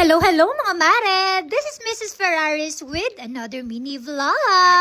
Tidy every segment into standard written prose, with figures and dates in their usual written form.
Hello mga mare! This is Mrs. Ferraris with another mini vlog.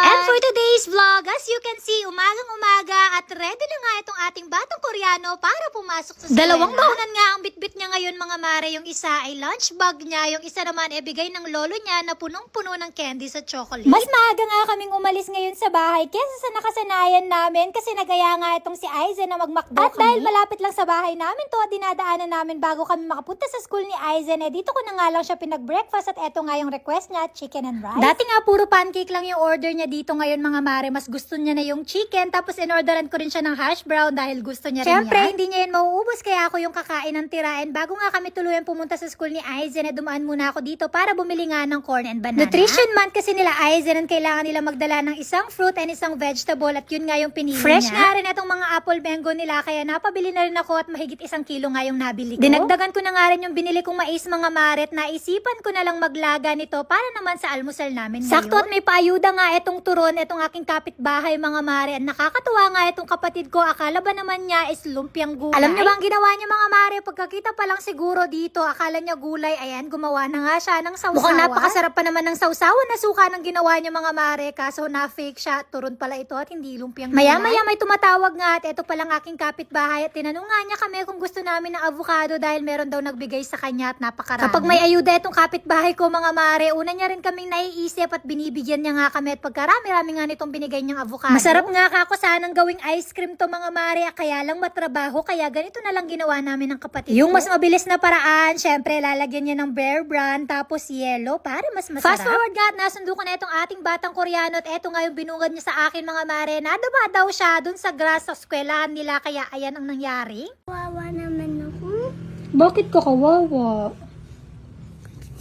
And for today's vlog, as you can see, umagang-umaga at ready na nga itong ating batang Koreano para pumasok sa eskwela. Dalawang baunan nga ang bitbit niya ngayon mga mare. Yung isa ay lunch bag niya, yung isa naman ay bigay ng lolo niya na punong-puno ng candies at chocolate. Mas maaga nga kaming umalis ngayon sa bahay kesa sa nakasanayan namin kasi nagaya nga itong si Aizen na magmakdo kami. At dahil malapit lang sa bahay namin to at dinadaanan namin bago kami makapunta sa school ni Aizen, dito ko na nga lang siya pinag-breakfast at eto nga yung request niya, chicken and rice. Dati nga puro pancake lang yung order niya dito ngayon mga mare. Mas gusto niya na yung chicken tapos in-orderan ko rin siya ng hash brown dahil gusto niya rin yan. Siyempre, hindi niya yan mauubos kaya ako yung kakain ng tirain. Bago nga kami tuluyan pumunta sa school ni Aizen, dumaan muna ako dito para bumili nga ng corn and banana. Nutrition month kasi nila Aizen, kailangan nila magdala ng isang fruit and isang vegetable at yun nga yung pinili Fresh niya. Fresh nga rin itong mga apple mango nila kaya napabili na rin ako at mahigit 1 kilo nga yung nabili ko. Dinagdagan ko na nga rin yung binili kong mais mga mare at naisipan ko na lang maglaga nito para naman sa almusal namin ngayon. Sakto at may paayuda nga itong turon, itong aking kapitbahay mga mare. At nakakatuwa nga itong kapatid ko, akala ba naman niya is lumpiang gulay? Alam niyo ba ang ginawa niya mga mare? Pagkakita pa lang siguro dito, akala niya gulay, ayan, gumawa na nga siya ng sausawan. Mukhang napakasarap pa naman ng sausawan na suka ng ginawa niya mga mare, kaso na-fake siya, turon pala ito at hindi lumpiang gulay. Maya-maya may tumatawag nga at ito palang aking kapitbahay at tinanong nga niya kami kung gusto namin ng avocado dahil meron daw nagbigay sa kanya at napakarami. Kapag may ayuda itong kapitbahay ko mga mare, una niya rin kaming naiisip at binibigyan niya nga kami at pagkarami-rami nga nitong binigay niyang avocado. Masarap nga kako sanang gawing ice cream to mga mare, kaya lang matrabaho kaya ganito na lang ginawa namin ng kapatid ko. Yung mas mabilis na paraan, syempre lalagyan niya ng Bear Brand tapos yellow para mas masarap. Fast forward nga at nasundo ko na itong ating batang Koreano at eto nga yung binungad niya sa akin mga mare. Nadaba daw siya dun sa grass sa eskwelahan nila kaya ayan ang nangyari. Wawa naman ako. Bakit ka kawawa?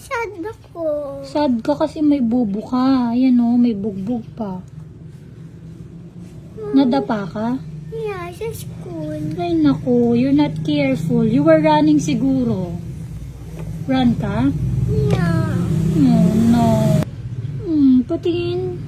Sad ako. Sad ka kasi may bubo ka. Ayan o, may bugbog pa. Nadapa ka? Yeah, sa school. Ay naku, you're not careful. You were running siguro. Run ka? Yeah. Oh no. Patingin.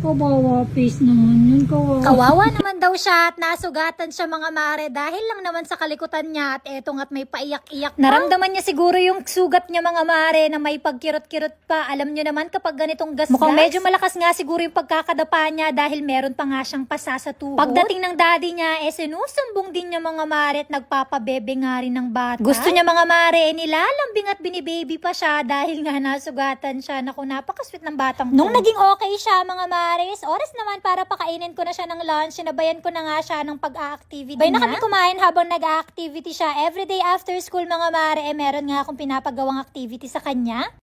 Kawawa face naman yun. Kawawa naman daw siya at nasugatan siya mga mare dahil lang naman sa kalikutan niya at etong at may paiyak-iyak pa. Naramdaman niya siguro yung sugat niya mga mare na may pagkirot-kirot pa. Alam niyo naman kapag ganitong gasgas. Mukhang medyo malakas nga siguro yung pagkakadapa niya dahil meron pa nga siyang pasa sa tuhod. Pagdating ng daddy niya, sinusumbong din niya mga mare at nagpapabebe nga rin ng bata. Gusto niya mga mare, nilalambing at binibaby pa siya dahil nga nasugatan siya. Naku, napakasweet ng batang to. Nung naging okay siya mga mare, oras naman para pakainin ko na siya ng lunch. Sinabayan ko na nga siya ng pag-a-activity niya. Bay na kami kumain habang nag-a-activity siya. Everyday after school mga mare, meron nga akong pinapagawang activity sa kanya.